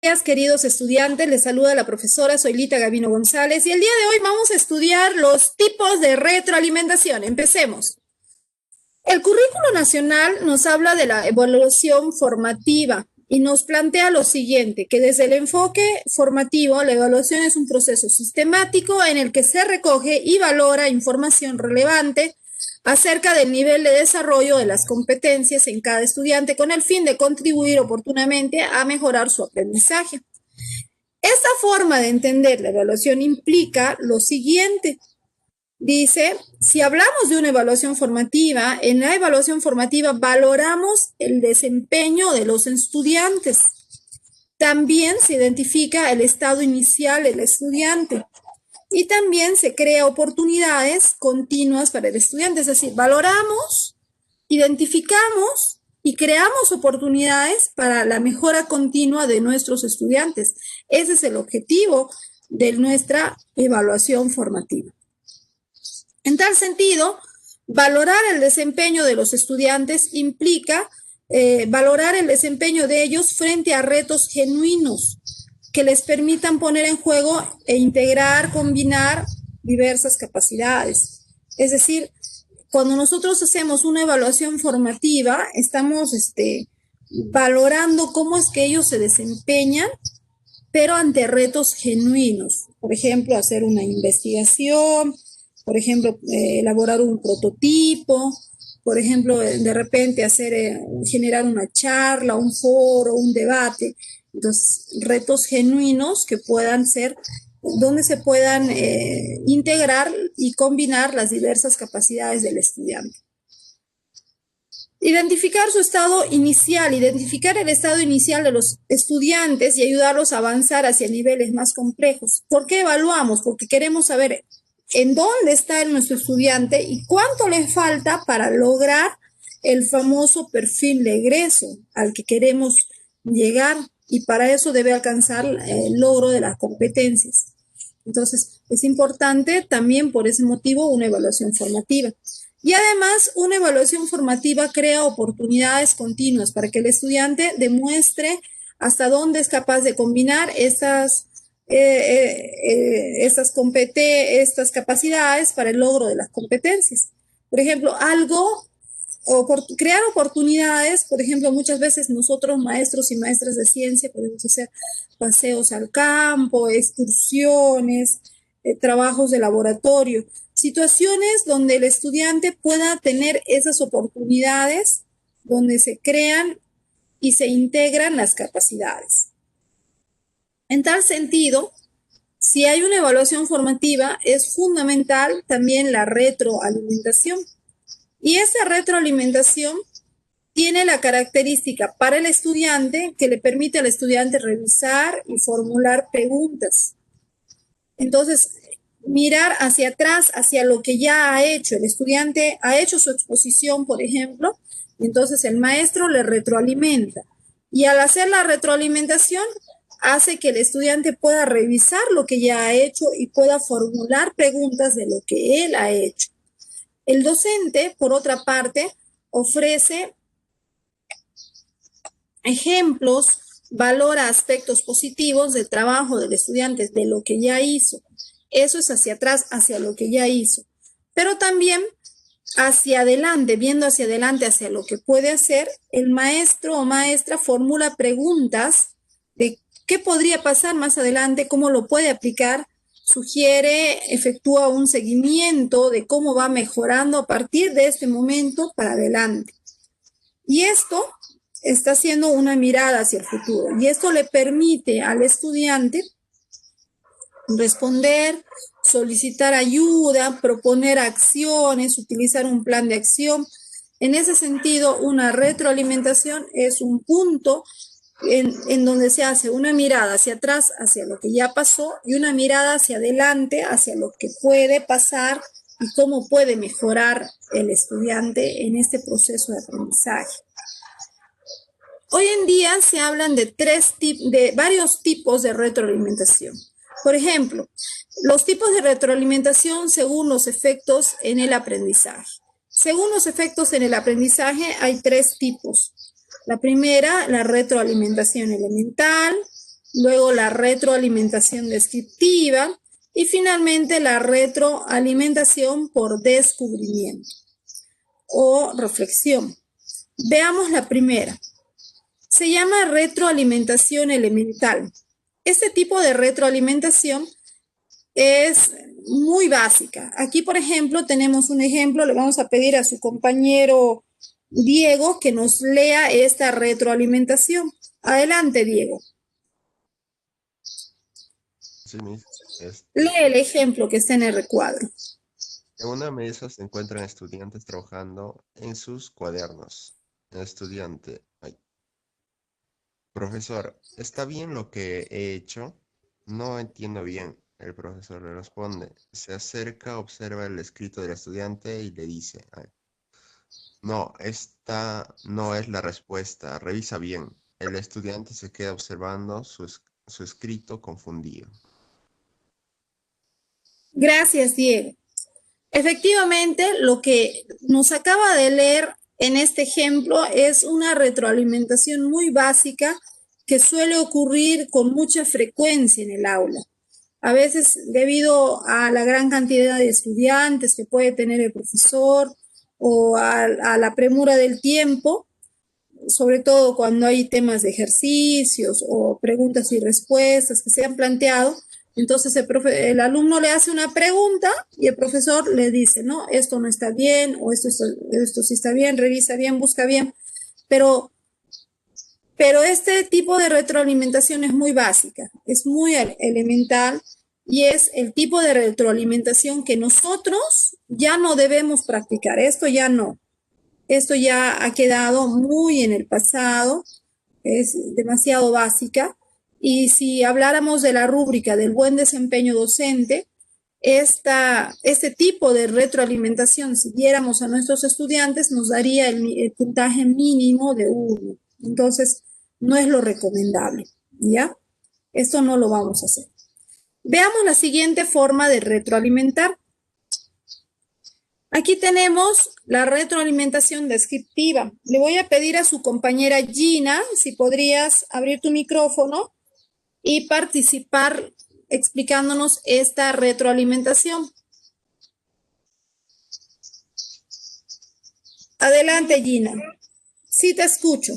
Días, queridos estudiantes, les saluda la profesora Zoilita Gavino González y el día de hoy vamos a estudiar los tipos de retroalimentación. Empecemos. El currículo nacional nos habla de la evaluación formativa y nos plantea lo siguiente, que desde el enfoque formativo, la evaluación es un proceso sistemático en el que se recoge y valora información relevante acerca del nivel de desarrollo de las competencias en cada estudiante con el fin de contribuir oportunamente a mejorar su aprendizaje. Esta forma de entender la evaluación implica lo siguiente. Dice, si hablamos de una evaluación formativa, en la evaluación formativa valoramos el desempeño de los estudiantes. También se identifica el estado inicial del estudiante. Y también se crea oportunidades continuas para el estudiante, es decir, valoramos, identificamos y creamos oportunidades para la mejora continua de nuestros estudiantes. Ese es el objetivo de nuestra evaluación formativa. En tal sentido, valorar el desempeño de los estudiantes implica valorar el desempeño de ellos frente a retos genuinos que les permitan poner en juego e integrar, combinar diversas capacidades. Es decir, cuando nosotros hacemos una evaluación formativa, estamos valorando cómo es que ellos se desempeñan, pero ante retos genuinos. Por ejemplo, hacer una investigación, por ejemplo, elaborar un prototipo, por ejemplo, de repente generar una charla, un foro, un debate. Entonces, retos genuinos que puedan ser, donde se puedan integrar y combinar las diversas capacidades del estudiante. Identificar su estado inicial, identificar el estado inicial de los estudiantes y ayudarlos a avanzar hacia niveles más complejos. ¿Por qué evaluamos? Porque queremos saber en dónde está nuestro estudiante y cuánto le falta para lograr el famoso perfil de egreso al que queremos llegar. Y para eso debe alcanzar el logro de las competencias. Entonces, es importante también por ese motivo una evaluación formativa. Y además, una evaluación formativa crea oportunidades continuas para que el estudiante demuestre hasta dónde es capaz de combinar estas capacidades para el logro de las competencias. Por ejemplo, crear oportunidades, por ejemplo, muchas veces nosotros, maestros y maestras de ciencia, podemos hacer paseos al campo, excursiones, trabajos de laboratorio, situaciones donde el estudiante pueda tener esas oportunidades, donde se crean y se integran las capacidades. En tal sentido, si hay una evaluación formativa, es fundamental también la retroalimentación. Y esa retroalimentación tiene la característica para el estudiante que le permite al estudiante revisar y formular preguntas. Entonces, mirar hacia atrás, hacia lo que ya ha hecho. El estudiante ha hecho su exposición, por ejemplo, y entonces el maestro le retroalimenta. Y al hacer la retroalimentación, hace que el estudiante pueda revisar lo que ya ha hecho y pueda formular preguntas de lo que él ha hecho. El docente, por otra parte, ofrece ejemplos, valora aspectos positivos del trabajo del estudiante, de lo que ya hizo. Eso es hacia atrás, hacia lo que ya hizo. Pero también hacia adelante, viendo hacia adelante, hacia lo que puede hacer, el maestro o maestra formula preguntas de qué podría pasar más adelante, cómo lo puede aplicar, sugiere, efectúa un seguimiento de cómo va mejorando a partir de este momento para adelante. Y esto está haciendo una mirada hacia el futuro. Y esto le permite al estudiante responder, solicitar ayuda, proponer acciones, utilizar un plan de acción. En ese sentido, una retroalimentación es un punto en donde se hace una mirada hacia atrás, hacia lo que ya pasó, y una mirada hacia adelante, hacia lo que puede pasar y cómo puede mejorar el estudiante en este proceso de aprendizaje. Hoy en día se hablan de varios tipos de retroalimentación. Por ejemplo, los tipos de retroalimentación según los efectos en el aprendizaje. Según los efectos en el aprendizaje hay 3 tipos. La primera, la retroalimentación elemental, luego la retroalimentación descriptiva y finalmente la retroalimentación por descubrimiento o reflexión. Veamos la primera. Se llama retroalimentación elemental. Este tipo de retroalimentación es muy básica. Aquí, por ejemplo, tenemos un ejemplo. Le vamos a pedir a su compañero Diego que nos lea esta retroalimentación. Adelante, Diego. Sí, Lee el ejemplo que está en el recuadro. en una mesa se encuentran estudiantes trabajando en sus cuadernos. El estudiante, profesor, ¿está bien lo que he hecho? No entiendo bien. El profesor le responde. Se acerca, observa el escrito del estudiante y le dice, no, esta no es la respuesta. Revisa bien. El estudiante se queda observando su escrito confundido. Gracias, Diego. Efectivamente, lo que nos acaba de leer en este ejemplo es una retroalimentación muy básica que suele ocurrir con mucha frecuencia en el aula. A veces, debido a la gran cantidad de estudiantes que puede tener el profesor o a la premura del tiempo, sobre todo cuando hay temas de ejercicios o preguntas y respuestas que se han planteado, entonces el alumno le hace una pregunta y el profesor le dice, no, esto no está bien, o esto sí está bien, revisa bien, busca bien, pero este tipo de retroalimentación es muy básica, es muy elemental y es el tipo de retroalimentación que nosotros ya no debemos practicar, esto ya no. Esto ya ha quedado muy en el pasado, es demasiado básica. Y si habláramos de la rúbrica del buen desempeño docente, este tipo de retroalimentación, si diéramos a nuestros estudiantes, nos daría el puntaje mínimo de 1. Entonces, no es lo recomendable, ¿ya? Esto no lo vamos a hacer. Veamos la siguiente forma de retroalimentar. Aquí tenemos la retroalimentación descriptiva. Le voy a pedir a su compañera Gina si podrías abrir tu micrófono y participar explicándonos esta retroalimentación. Adelante, Gina. Sí, te escucho.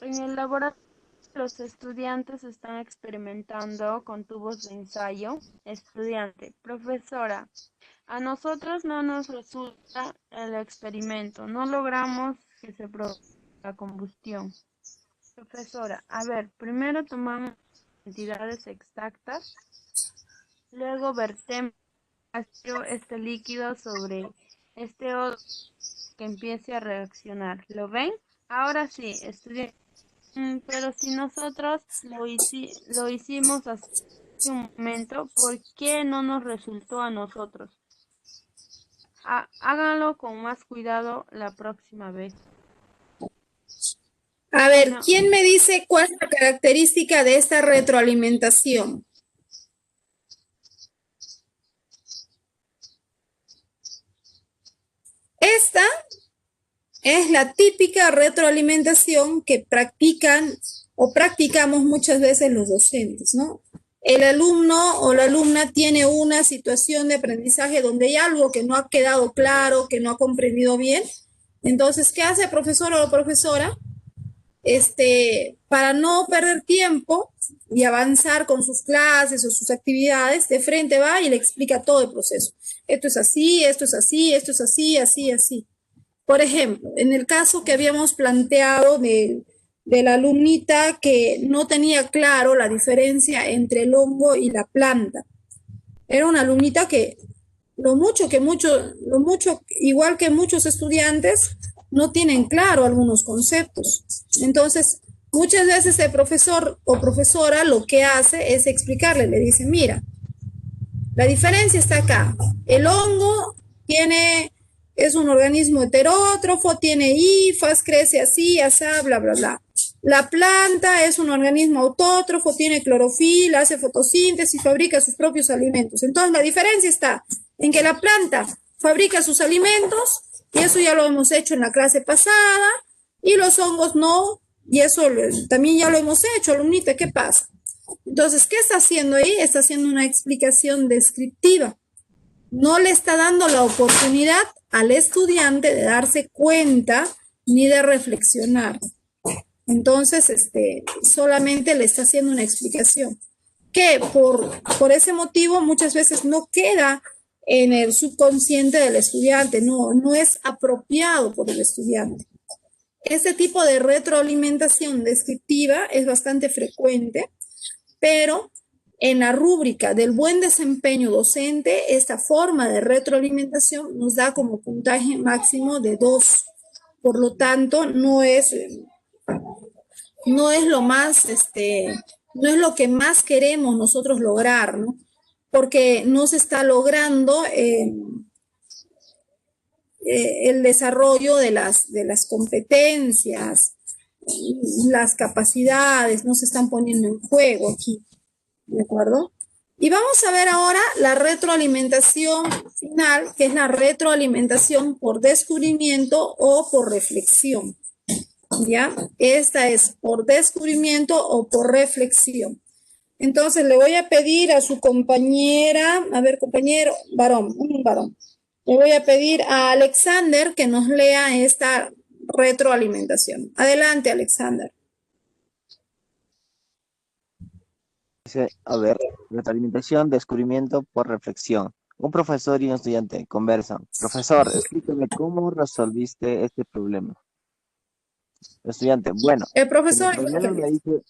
En el laboratorio, los estudiantes están experimentando con tubos de ensayo. Estudiante, profesora, a nosotros no nos resulta el experimento, no logramos que se produzca la combustión. Profesora, a ver, primero tomamos cantidades exactas, luego vertemos este líquido sobre este otro que empiece a reaccionar. ¿Lo ven? Ahora sí, estudiante. Pero si nosotros lo hicimos hace un momento, ¿por qué no nos resultó a nosotros? Háganlo con más cuidado la próxima vez. A ver, ¿quién me dice cuál es la característica de esta retroalimentación? Esta es la típica retroalimentación que practican o practicamos muchas veces los docentes, ¿no? El alumno o la alumna tiene una situación de aprendizaje donde hay algo que no ha quedado claro, que no ha comprendido bien. Entonces, ¿qué hace el profesor o la profesora? Para no perder tiempo y avanzar con sus clases o sus actividades, de frente va y le explica todo el proceso. Esto es así, esto es así, esto es así, así, así. Por ejemplo, en el caso que habíamos planteado de la alumnita que no tenía claro la diferencia entre el hongo y la planta. Era una alumnita que igual que muchos estudiantes, no tienen claro algunos conceptos. Entonces, muchas veces el profesor o profesora lo que hace es explicarle, le dice, mira, la diferencia está acá. El hongo es un organismo heterótrofo, tiene hifas, crece así, asá, bla, bla, bla. La planta es un organismo autótrofo, tiene clorofila, hace fotosíntesis, fabrica sus propios alimentos. Entonces, la diferencia está en que la planta fabrica sus alimentos, y eso ya lo hemos hecho en la clase pasada, y los hongos no Y eso también ya lo hemos hecho, alumnita, ¿qué pasa? Entonces, ¿qué está haciendo ahí? Está haciendo una explicación descriptiva. No le está dando la oportunidad al estudiante de darse cuenta ni de reflexionar. Entonces, solamente le está haciendo una explicación que por ese motivo muchas veces no queda en el subconsciente del estudiante, no es apropiado por el estudiante. Este tipo de retroalimentación descriptiva es bastante frecuente, pero en la rúbrica del buen desempeño docente, esta forma de retroalimentación nos da como puntaje máximo de 2. Por lo tanto, no es lo más, no es lo que más queremos nosotros lograr, ¿no? Porque no se está logrando el desarrollo de las competencias, las capacidades, no se están poniendo en juego aquí, ¿de acuerdo? Y vamos a ver ahora la retroalimentación final, que es la retroalimentación por descubrimiento o por reflexión. ¿Ya? Esta es por descubrimiento o por reflexión. Entonces le voy a pedir a su compañera, a ver, compañero, un varón. Le voy a pedir a Alexander que nos lea esta retroalimentación. Adelante, Alexander. Dice, a ver, retroalimentación, descubrimiento por reflexión. Un profesor y un estudiante conversan. Profesor, explícame cómo resolviste este problema. Estudiante, bueno, El profesor. el problema me dice,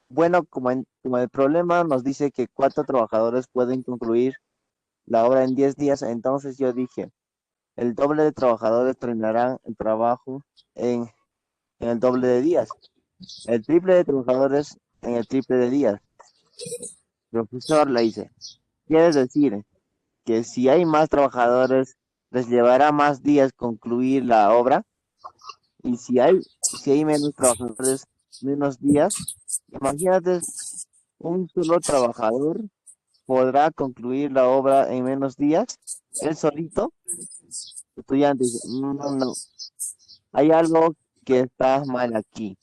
bueno, como el problema nos dice que 4 trabajadores pueden concluir la obra en 10 días, entonces yo dije, el doble de trabajadores terminarán el trabajo en el doble de días, el triple de trabajadores en el triple de días. Profesor, le dice, ¿quieres decir que si hay más trabajadores les llevará más días concluir la obra? Y si hay menos trabajadores, menos días, imagínate, un solo trabajador podrá concluir la obra en menos días, él solito. Estudiante dice, no, hay algo que está mal aquí.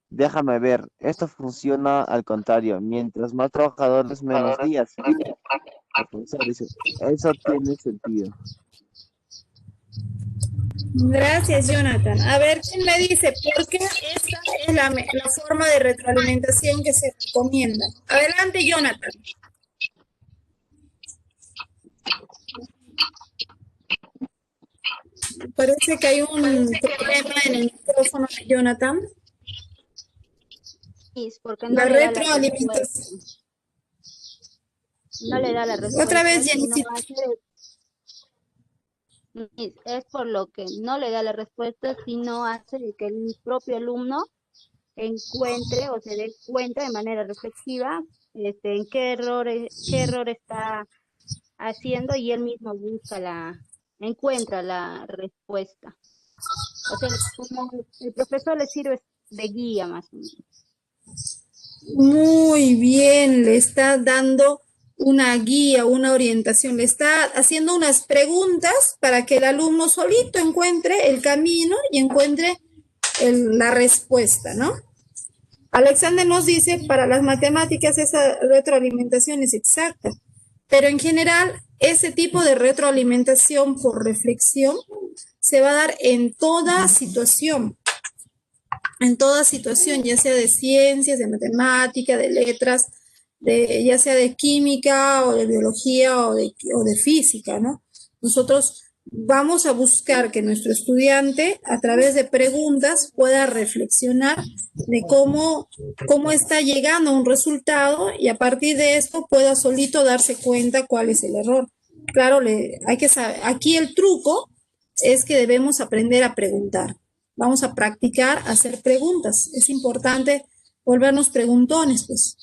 Déjame ver, esto funciona al contrario, mientras más trabajadores, menos días. El profesor dice, eso tiene sentido. Gracias, Jonathan. A ver, ¿quién me dice por qué esta es la forma de retroalimentación que se recomienda? Adelante, Jonathan. Parece que hay un problema en el micrófono de Jonathan. Porque no La le da retroalimentación. No le da la respuesta. Otra vez, sino Jenny. Es por lo que no le da la respuesta, sino hace que el propio alumno encuentre o se dé cuenta de manera reflexiva en qué error está haciendo, y él mismo encuentra la respuesta. O sea, como el profesor le sirve de guía más o menos. Muy bien, le está dando una guía, una orientación, le está haciendo unas preguntas para que el alumno solito encuentre el camino y encuentre la respuesta, ¿no? Alexander nos dice, para las matemáticas esa retroalimentación es exacta, pero en general ese tipo de retroalimentación por reflexión se va a dar en toda situación, ya sea de ciencias, de matemática, de letras, ya sea de química o de biología o de física, ¿no? Nosotros vamos a buscar que nuestro estudiante, a través de preguntas, pueda reflexionar de cómo está llegando a un resultado, y a partir de esto pueda solito darse cuenta cuál es el error. Claro, hay que saber, aquí el truco es que debemos aprender a preguntar. Vamos a practicar hacer preguntas. Es importante volvernos preguntones, pues.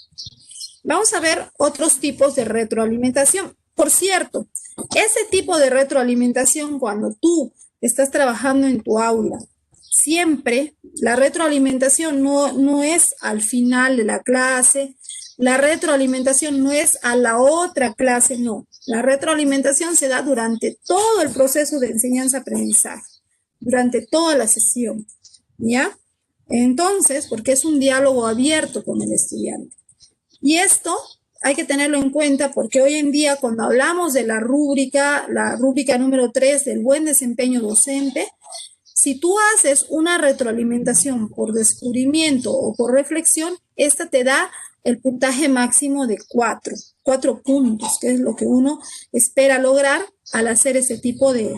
Vamos a ver otros tipos de retroalimentación. Por cierto, ese tipo de retroalimentación, cuando tú estás trabajando en tu aula, siempre la retroalimentación no es al final de la clase, la retroalimentación no es a la otra clase, no. La retroalimentación se da durante todo el proceso de enseñanza-aprendizaje, durante toda la sesión, ¿ya? Entonces, porque es un diálogo abierto con el estudiante. Y esto hay que tenerlo en cuenta porque hoy en día cuando hablamos de la rúbrica número 3 del buen desempeño docente, si tú haces una retroalimentación por descubrimiento o por reflexión, esta te da el puntaje máximo de 4 puntos, que es lo que uno espera lograr al hacer ese tipo de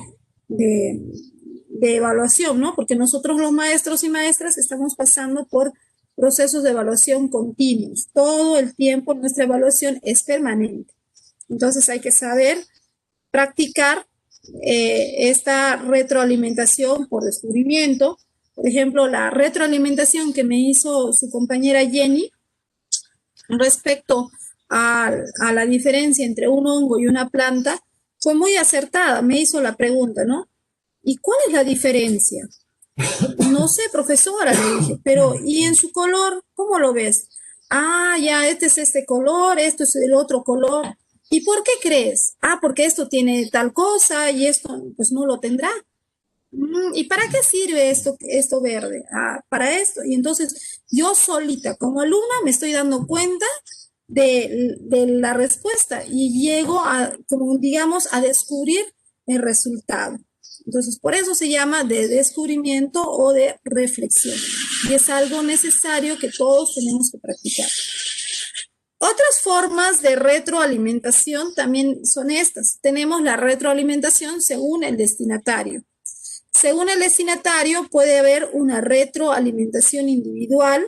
evaluación, ¿no? Porque nosotros los maestros y maestras estamos pasando por procesos de evaluación continuos. Todo el tiempo nuestra evaluación es permanente. Entonces hay que saber practicar esta retroalimentación por descubrimiento. Por ejemplo, la retroalimentación que me hizo su compañera Jenny respecto a la diferencia entre un hongo y una planta fue muy acertada. Me hizo la pregunta, ¿no? ¿Y cuál es la diferencia? No sé, profesora, le dije, pero ¿y en su color? ¿Cómo lo ves? Ah, ya, este es este color, esto es el otro color. ¿Y por qué crees? Ah, porque esto tiene tal cosa y esto pues no lo tendrá. ¿Y para qué sirve esto verde? Ah, para esto. Y entonces yo solita como alumna me estoy dando cuenta de la respuesta y llego a, como digamos, a descubrir el resultado. Entonces, por eso se llama de descubrimiento o de reflexión. Y es algo necesario que todos tenemos que practicar. Otras formas de retroalimentación también son estas. Tenemos la retroalimentación según el destinatario. Según el destinatario puede haber una retroalimentación individual.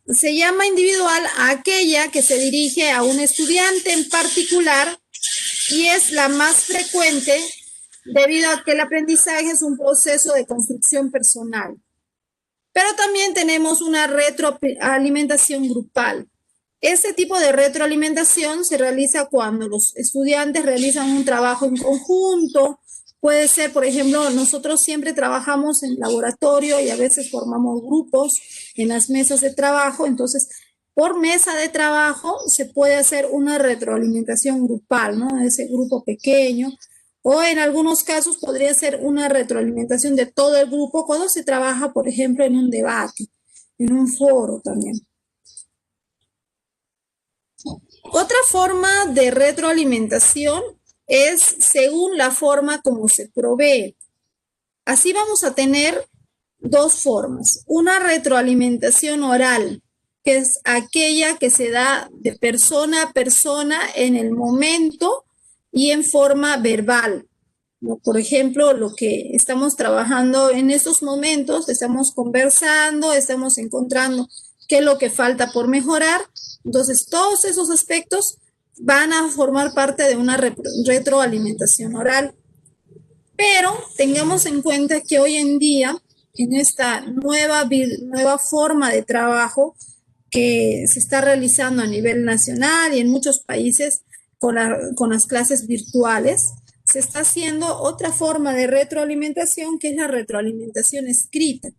Se llama individual a aquella que se dirige a un estudiante en particular y es la más frecuente debido a que el aprendizaje es un proceso de construcción personal. Pero también tenemos una retroalimentación grupal. Este tipo de retroalimentación se realiza cuando los estudiantes realizan un trabajo en conjunto. Puede ser, por ejemplo, nosotros siempre trabajamos en laboratorio y a veces formamos grupos en las mesas de trabajo. Entonces, por mesa de trabajo se puede hacer una retroalimentación grupal, ¿no? Ese grupo pequeño. O en algunos casos podría ser una retroalimentación de todo el grupo cuando se trabaja, por ejemplo, en un debate, en un foro también. Otra forma de retroalimentación es según la forma como se provee. Así vamos a tener dos formas. Una retroalimentación oral, que es aquella que se da de persona a persona en el momento y en forma verbal. Por ejemplo, lo que estamos trabajando en estos momentos, estamos conversando, estamos encontrando qué es lo que falta por mejorar. Entonces, todos esos aspectos van a formar parte de una retroalimentación oral. Pero tengamos en cuenta que hoy en día, en esta nueva forma de trabajo que se está realizando a nivel nacional y en muchos países con las clases virtuales, se está haciendo otra forma de retroalimentación que es la retroalimentación escrita.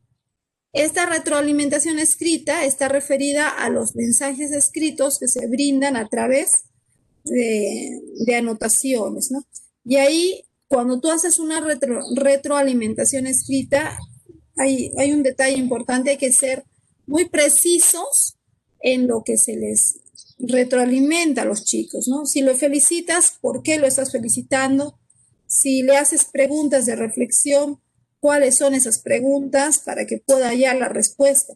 Esta retroalimentación escrita está referida a los mensajes escritos que se brindan a través de anotaciones, ¿no? Y ahí, cuando tú haces una retroalimentación escrita, hay un detalle importante, hay que ser muy precisos en lo que se les retroalimenta a los chicos, ¿no? Si lo felicitas, ¿por qué lo estás felicitando? Si le haces preguntas de reflexión, ¿cuáles son esas preguntas para que pueda hallar la respuesta?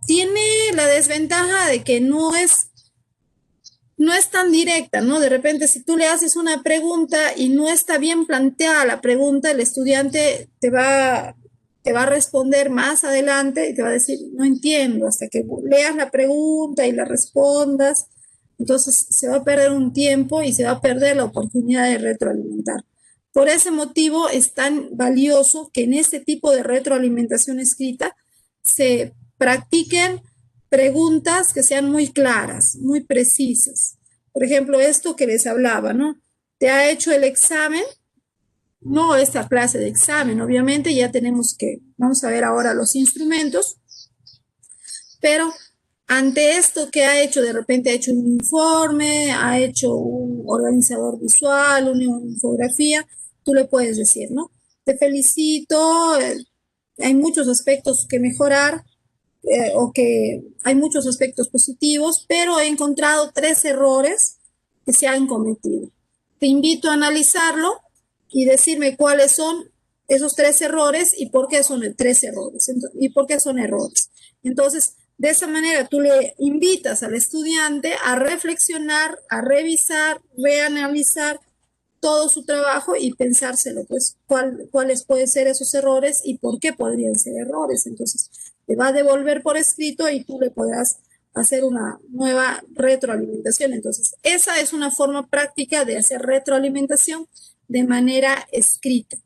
Tiene la desventaja de que no es tan directa, ¿no? De repente, si tú le haces una pregunta y no está bien planteada la pregunta, el estudiante te va a responder más adelante y te va a decir, no entiendo, hasta que leas la pregunta y la respondas. Entonces, se va a perder un tiempo y se va a perder la oportunidad de retroalimentar. Por ese motivo es tan valioso que en este tipo de retroalimentación escrita se practiquen preguntas que sean muy claras, muy precisas. Por ejemplo, esto que les hablaba, ¿no? ¿Te ha hecho el examen? No esta clase de examen, obviamente ya vamos a ver ahora los instrumentos, pero ante esto que ha hecho, de repente ha hecho un informe, ha hecho un organizador visual, una infografía, tú le puedes decir, ¿no? Te felicito, hay muchos aspectos que mejorar, o que hay muchos aspectos positivos, pero he encontrado 3 errores que se han cometido. Te invito a analizarlo y decirme cuáles son esos 3 errores y por qué son 3 errores y por qué son errores. Entonces, de esa manera tú le invitas al estudiante a reflexionar, a revisar, reanalizar todo su trabajo y pensárselo, pues, cuáles pueden ser esos errores y por qué podrían ser errores. Entonces, te va a devolver por escrito y tú le podrás hacer una nueva retroalimentación. Entonces, esa es una forma práctica de hacer retroalimentación de manera escrita.